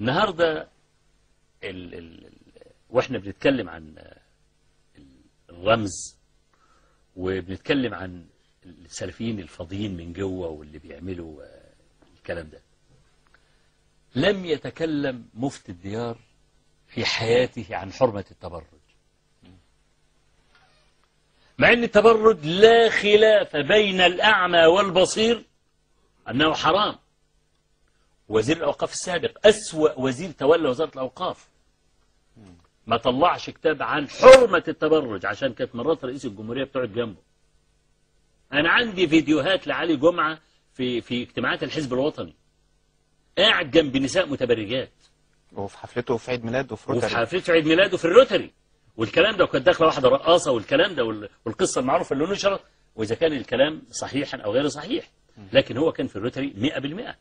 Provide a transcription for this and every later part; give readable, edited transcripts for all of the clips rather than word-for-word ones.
النهاردة واحنا بنتكلم عن الرمز وبنتكلم عن السلفيين الفاضيين من جوه واللي بيعملوا الكلام ده، لم يتكلم مفتي الديار في حياته عن حرمة التبرج، مع ان التبرج لا خلاف بين الأعمى والبصير أنه حرام. وزير الأوقاف السابق أسوأ وزير تولى وزارة الأوقاف ما طلعش كتاب عن حرمة التبرج عشان كانت مرات رئيس الجمهورية بتقعد جنبه. أنا عندي فيديوهات لعلي جمعة في اجتماعات الحزب الوطني قاعد جنب نساء متبرجات، وفي حفلته في عيد ميلاده في روتري، وفي حفلته عيد ميلاده في الروتري والكلام ده، وكانت داخله واحده رقاصه والكلام ده والقصه المعروفه اللي نشرت، واذا كان الكلام صحيحا او غير صحيح، لكن هو كان في الروتري 100%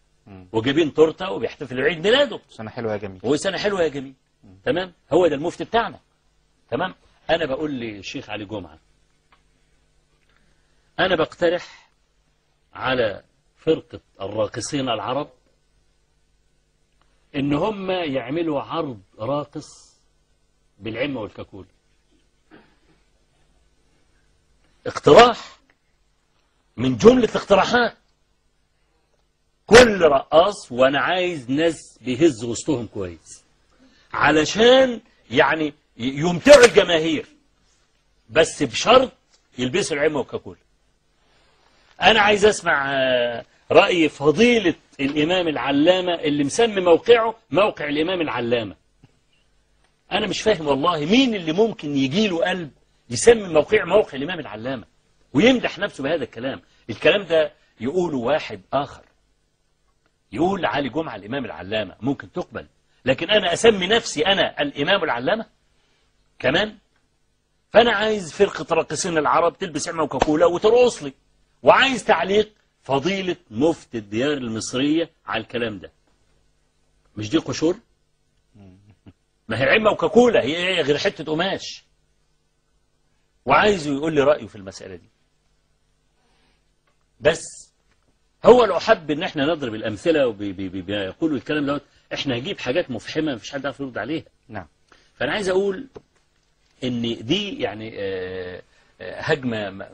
وجايبين تورته وبيحتفلوا عيد ميلاده. سنه حلوه يا جميل، وسنه حلوه يا جميل. تمام، هو ده المفتي بتاعنا. تمام. انا بقول للشيخ علي جمعه، انا بقترح على فرقه الراقصين العرب ان هم يعملوا عرض راقص بالعمة والكاكول. اقتراح من جملة الاقتراحات. كل رقاص، وانا عايز ناس بيهز وسطهم كويس علشان يعني يمتعوا الجماهير، بس بشرط يلبسوا العمة والكاكول. انا عايز اسمع رأي فضيلة الامام العلامة اللي مسمي موقعه موقع الامام العلامة. أنا مش فاهم والله مين اللي ممكن يجي له قلب يسمي موقع الإمام العلامة ويمدح نفسه بهذا الكلام. الكلام ده يقوله واحد آخر، يقول علي جمعة الإمام العلامة، ممكن تقبل، لكن أنا أسمي نفسي أنا الإمام العلامة كمان. فأنا عايز فرقة راقصين العرب تلبس عمة وكاكولا وترقص لي، وعايز تعليق فضيلة مفتي الديار المصرية على الكلام ده. مش دي قشور؟ ما هي عمة وكاكولا هي ايه غير حتة قماش؟ وعايزه يقول لي رأيه في المسألة دي. بس هو لو حب ان احنا نضرب الأمثلة وبيقولوا الكلام دوت، احنا هنجيب حاجات مفحمة مفيش حد يعرف يرد عليها. نعم. فأنا عايز أقول ان دي يعني هجمة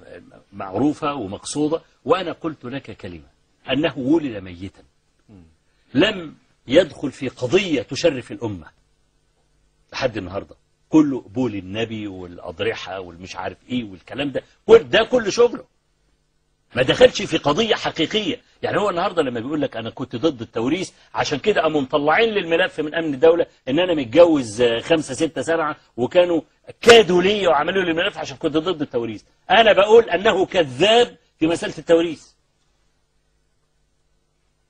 معروفة ومقصودة. وأنا قلت لك كلمة، أنه ولد ميتا، لم يدخل في قضية تشرف الأمة لحد النهاردة. كله قبول النبي والأضرحة والمش عارف إيه والكلام ده، كل شغله ما دخلش في قضية حقيقية. يعني هو النهاردة لما بيقول لك أنا كنت ضد التوريث عشان كده قاموا مطلعين للملف من أمن الدولة إن أنا متجوز 5 6 7 وكانوا كادوا لي وعملوا لي الملف عشان كنت ضد التوريث. أنا بقول أنه كذاب في مسألة التوريث.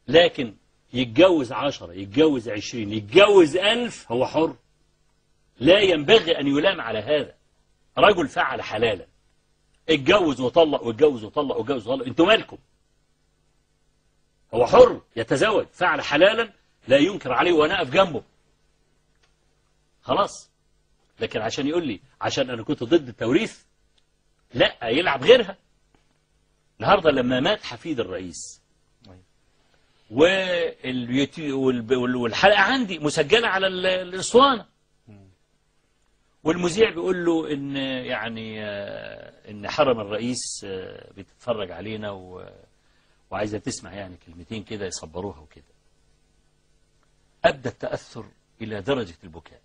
لكن يتجوز 10، يتجوز 20، يتجوز 1000، هو حر، لا ينبغي أن يلام على هذا. رجل فعل حلالا، اتجوز وطلق واتجوز وطلق واتجوز وطلق، انتوا مالكم؟ هو حر يتزوج، فعل حلالا لا ينكر عليه وانا اقف جنبه، خلاص. لكن عشان يقول لي عشان انا كنت ضد التوريث، لا، يلعب غيرها. النهارده لما مات حفيد الرئيس والحلقه عندي مسجله على الاسطوانه، والمذيع بيقول له ان يعني ان حرم الرئيس بتتفرج علينا وعايزه تسمع يعني كلمتين كده يصبروها وكده. ابدا التاثر الى درجه البكاء.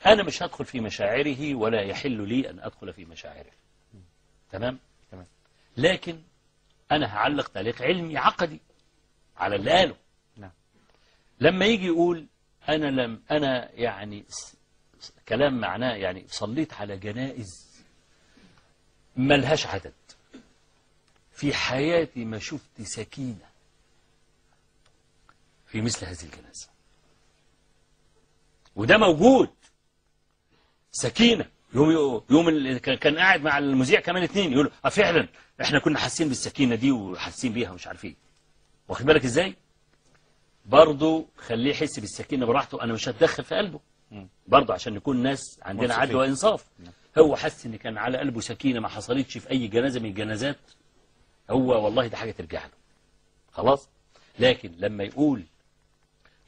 انا مش هدخل في مشاعره ولا يحل لي ان ادخل في مشاعره. تمام. لكن انا هعلق تعليق علمي عقدي على اللي قاله. لما يجي يقول انا يعني كلام معناه يعني صليت على جنائز ملهاش عدد، في حياتي ما شفت سكينة في مثل هذه الجنازة، وده موجود. سكينة. يوم كان قاعد مع المذيع كمان 2 يقولوا فعلا احنا كنا حاسين بالسكينة دي وحاسين بيها ومش عارف ايه. واخد بالك ازاي؟ برضه خليه يحس بالسكينة براحته، انا مش هتدخل في قلبه برضه عشان نكون ناس عندنا عدل وإنصاف. هو حس ان كان على قلبه سكينة ما حصلتش في أي جنازة من الجنازات، هو والله ده حاجة ترجع له، خلاص. لكن لما يقول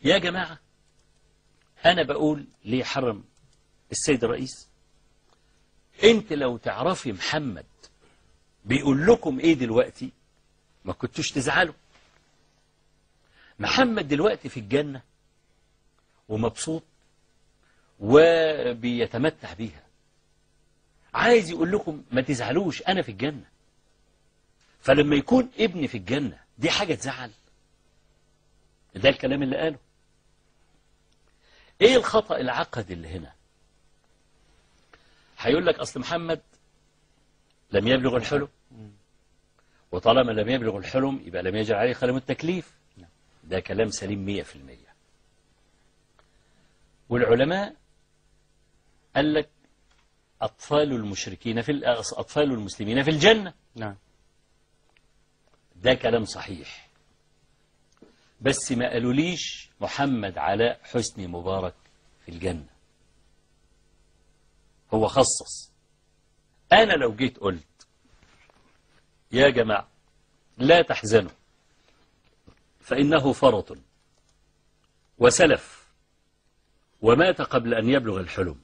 يا جماعة أنا بقول ليه حرم السيد الرئيس؟ أنت لو تعرفي محمد بيقول لكم إيه دلوقتي ما كنتوش تزعلوا. محمد دلوقتي في الجنة ومبسوط وبيتمتع بيها. عايز يقول لكم ما تزعلوش، أنا في الجنة. فلما يكون ابني في الجنة دي حاجة تزعل؟ ده الكلام اللي قاله. ايه الخطأ العقدي اللي هنا؟ هيقول لك اصل محمد لم يبلغ الحلم، وطالما لم يبلغ الحلم يبقى لم يجر عليه قلم التكليف. ده كلام سليم 100%. والعلماء قال لك أطفال المشركين أطفال المسلمين في الجنة. نعم. ده كلام صحيح، بس ما قالوليش محمد علاء حسني مبارك في الجنة. هو خصص. أنا لو جيت قلت يا جماعة لا تحزنوا فإنه فرط وسلف ومات قبل أن يبلغ الحلم،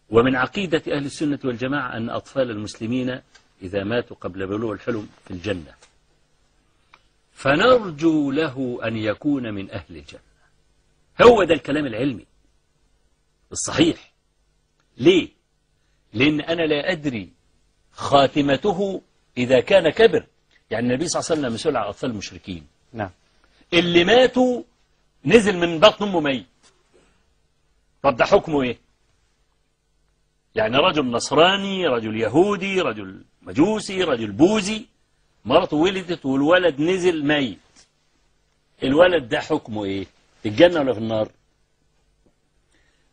ومن عقيدة أهل السنة والجماعة أن أطفال المسلمين إذا ماتوا قبل بلوغ الحلم في الجنة، فنرجو له أن يكون من أهل الجنة. هو ده الكلام العلمي الصحيح. ليه؟ لأن أنا لا أدري خاتمته إذا كان كبر. يعني النبي صلى الله عليه وسلم مسؤول عن أطفال المشركين. نعم. اللي ماتوا نزل من بطن أمه ميت. طب ده حكمه إيه؟ يعني رجل نصراني، رجل يهودي، رجل مجوسي، رجل بوذي، مرته ولدت والولد نزل ميت. الولد ده حكمه ايه؟ في الجنة ولا في النار؟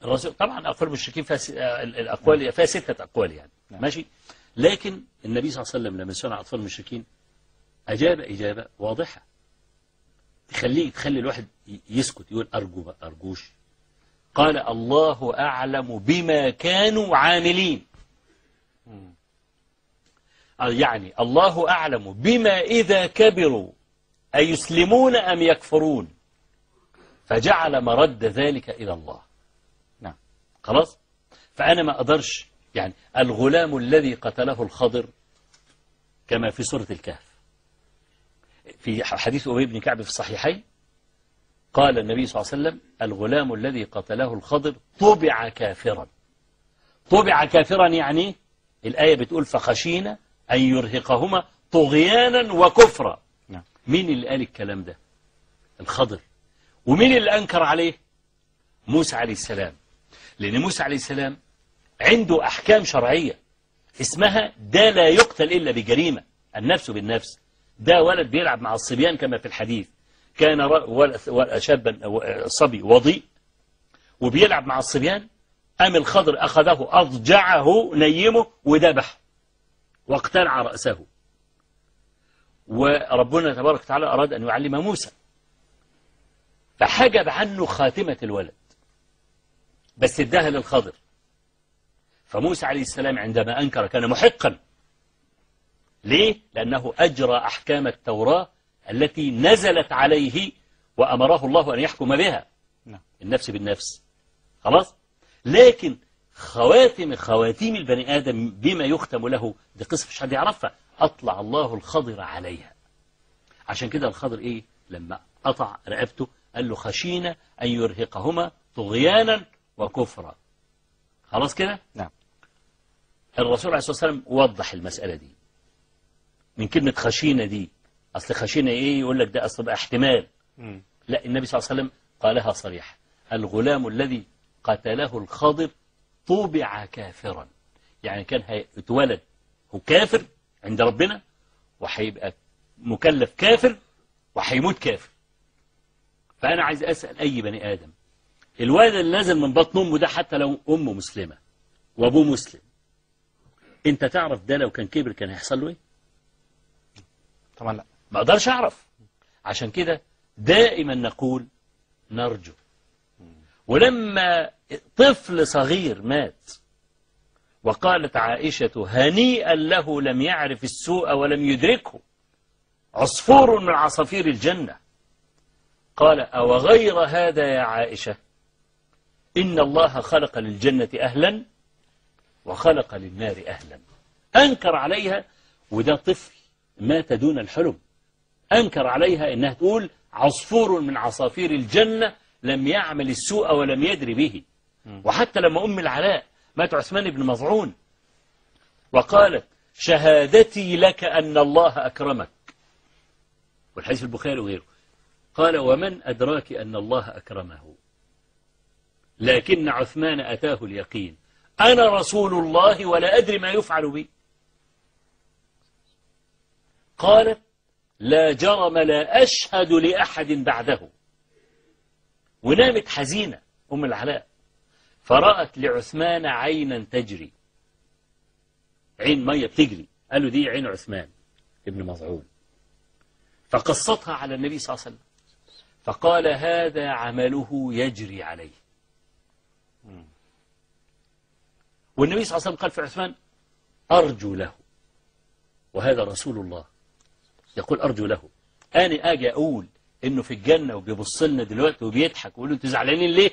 الرسول طبعا أقوال المشركين فيها الأقوال فيها 6 أقوال يعني. ماشي. لكن النبي صلى الله عليه وسلم لما سمع أطفال المشركين أجاب إجابة واضحة تخلي الواحد يسكت، يقول أرجو بقى أرجوش. قال الله أعلم بما كانوا عاملين. يعني الله أعلم بما إذا كبروا أيسلمون أم يكفرون، فجعل مرد ذلك إلى الله. نعم. خلاص. فأنا ما أقدرش يعني الغلام الذي قتله الخضر كما في سورة الكهف في حديث أبي بن كعب في الصحيحين، قال النبي صلى الله عليه وسلم الغلام الذي قتله الخضر طبع كافرا. طبع كافرا يعني الآية بتقول فخشينا أن يرهقهما طغيانا وكفرا. نعم. مين اللي قال الكلام ده؟ الخضر. ومين اللي أنكر عليه؟ موسى عليه السلام. لأن موسى عليه السلام عنده أحكام شرعية اسمها ده لا يقتل إلا بجريمة، النفس بالنفس. ده ولد بيلعب مع الصبيان كما في الحديث، كان شابا صبي وضيء وبيلعب مع الصبيان، قام الخضر أخذه أضجعه نيمه وذبحه واقتلع رأسه. وربنا تبارك وتعالى أراد أن يعلم موسى فحجب عنه خاتمة الولد بس اداها للخضر. فموسى عليه السلام عندما أنكر كان محقا. ليه؟ لأنه أجرى أحكام التوراة التي نزلت عليه وأمره الله أن يحكم بها. النفس بالنفس. خلاص؟ لكن خواتيم البني آدم بما يختم له دي قصة مش حد يعرفها. أطلع الله الخضر عليها. عشان كده الخضر إيه؟ لما قطع رقبته قال له خشينا أن يرهقهما طغيانا وكفرا. خلاص كده؟ نعم. الرسول عليه الصلاة والسلام وضح المسألة دي من كلمة خشينا دي. أصل خشينا إيه؟ يقول لك ده أصل بقى احتمال. لا، النبي صلى الله عليه وسلم قالها صريحة. الغلام الذي قتله الخضر طبع كافرا، يعني كان هيتولد هو كافر عند ربنا وهيبقى مكلف كافر وهيموت كافر. فأنا عايز أسأل أي بني آدم، الولد اللي نازل من بطن أمه ده حتى لو أمه مسلمة وأبوه مسلم، أنت تعرف ده لو كان كبر كان هيحصل له إيه؟ طبعا لا، ما أقدرش أعرف. عشان كده دائما نقول نرجو. ولما طفل صغير مات وقالت عائشة هنيئا له لم يعرف السوء ولم يدركه، عصفور من عصافير الجنة، قال أو غير هذا يا عائشة إن الله خلق للجنة أهلا وخلق للنار أهلا. أنكر عليها، وده طفل مات دون الحلم، أنكر عليها إنها تقول عصفور من عصافير الجنة لم يعمل السوء ولم يدري به. وحتى لما أم العلاء مات عثمان بن مظعون وقالت شهادتي لك أن الله أكرمك، والحديث البخاري وغيره، قال ومن أدراك أن الله أكرمه، لكن عثمان أتاه اليقين، أنا رسول الله ولا أدري ما يفعل بي. قالت لا جرم لا أشهد لأحد بعده. ونامت حزينة أم العلاء، فرأت لعثمان عينا تجري، عين مية بتجري، قالوا دي عين عثمان ابن مظعون، فقصتها على النبي صلى الله عليه وسلم، فقال هذا عمله يجري عليه. والنبي صلى الله عليه وسلم قال في عثمان أرجو له، وهذا رسول الله يقول أرجو له. أنا أجي أقول إنه في الجنة وبيبص لنا دلوقتي وبيضحك ويقول له أنتوا زعلانين ليه؟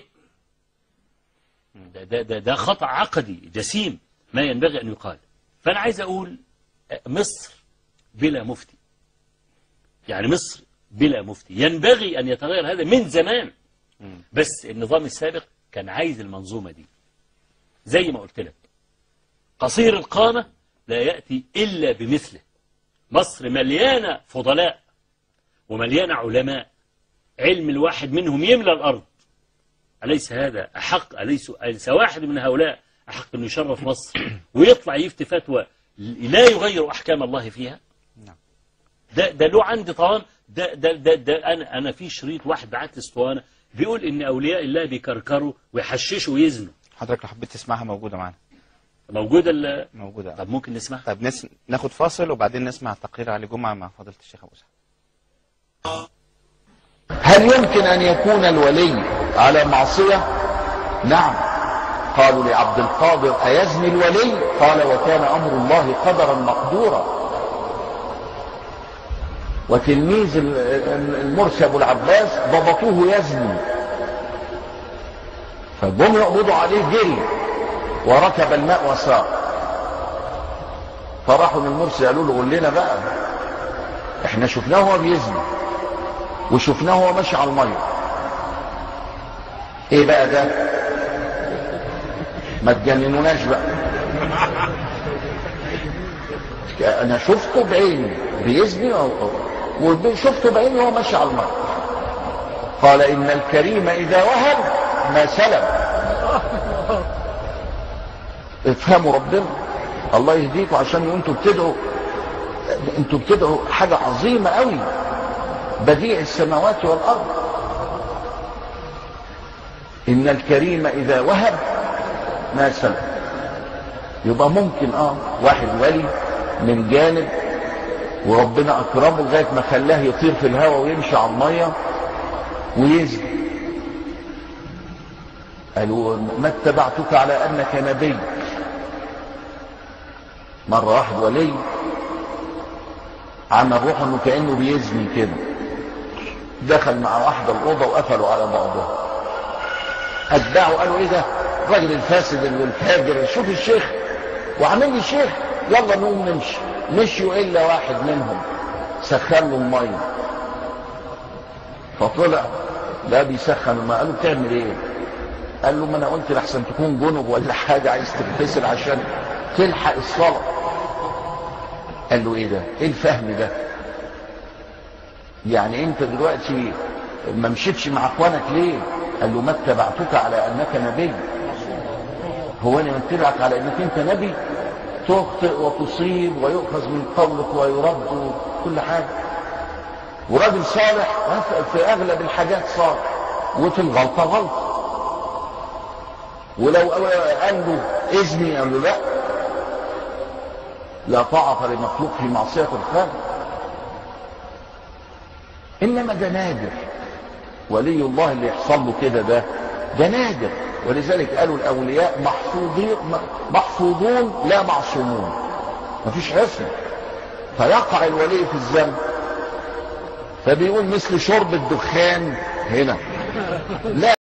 ده خطأ عقدي جسيم ما ينبغي أن يقال. فأنا عايز أقول مصر بلا مفتي، يعني مصر بلا مفتي، ينبغي أن يتغير هذا من زمان، بس النظام السابق كان عايز المنظومة دي. زي ما قلت لك قصير القامة لا يأتي إلا بمثله. مصر مليانة فضلاء ومليانة علماء، علم الواحد منهم يملى الأرض. أليس هذا أحق؟ أليس واحد من هؤلاء أحق أنه يشرف مصر ويطلع يفتي فتوى لا يغير أحكام الله فيها؟ ده له عندي طبعا. ده أنا في شريط واحد بعت لي اسطوانة بيقول إن أولياء الله بيكركروا ويحششوا ويزنوا. حضرتك لو حبيت تسمعها موجودة معنا. موجودة موجودة. طب ممكن نسمعها؟ طب ناخد فاصل وبعدين نسمع تقرير علي جمعة مع فضيلة الشيخ أبو سعد. هل يمكن أن يكون الولي على معصية؟ نعم. قالوا لعبد القادر أيزني الولي؟ قال وكان أمر الله قدرا مقدورا. وتلميذ المرسي أبو العباس ضبطوه يزني، فجم يقبضوا عليه جري وركب الماء وسار. فراحوا للمرسي قالوا له قول لنا بقى، احنا شفناه هو بيزني وشفناه هو ماشي على الميه، ايه بقى ده؟ ما تجننوناش بقى. انا شفته بعيني بيزني وشفته بعيني وهو ماشي على الميه. قال ان الكريم اذا وهب ما سلب. افهموا ربنا، الله يهديكم، عشان انتوا بتدعوا حاجه عظيمه قوي، بديع السماوات والارض. ان الكريم اذا وهب ما سلب. يبقى ممكن واحد ولي من جانب وربنا اكرمه لغايه ما خلاه يطير في الهواء ويمشي على الميه ويزني. قالوا ما اتبعتك على انك نبي. مره واحد ولي عمل روحه انه كانه بيزني كده، دخل مع واحده الاوضه وقفلوا على بعضهم. اتباعه قالوا ايه ده؟ الراجل الفاسد الفاجر، شوف الشيخ وعامل لي شيخ، يلا نقوم نمشي. مشيوا الا واحد منهم سخن له الميه، فطلع لا بيسخن الميه. قالوا بتعمل ايه؟ قال له ما انا قلت لحسن تكون جنب ولا حاجه عايز تغتسل عشان تلحق الصلاه. قال له ايه ده؟ ايه الفهم ده؟ يعني انت دلوقتي ما مشيتش مع اخوانك ليه؟ قال له ما اتبعتك على انك نبي. هو انا اتبعك على انك انت نبي؟ تخطئ وتصيب ويؤخذ من قولك ويرد كل حاجه. وراجل صالح في اغلب الحاجات صالح، وفي الغلطه غلطه. ولو قال له اذني قال له لا طاعة لمخلوق في معصية الخالق. انما ده نادر، ولي الله اللي يحصل له كده ده نادر. ولذلك قالوا الاولياء محفوظون لا معصومون، مفيش عصمة، فيقع الولي في الذنب. فبيقول مثل شرب الدخان هنا لا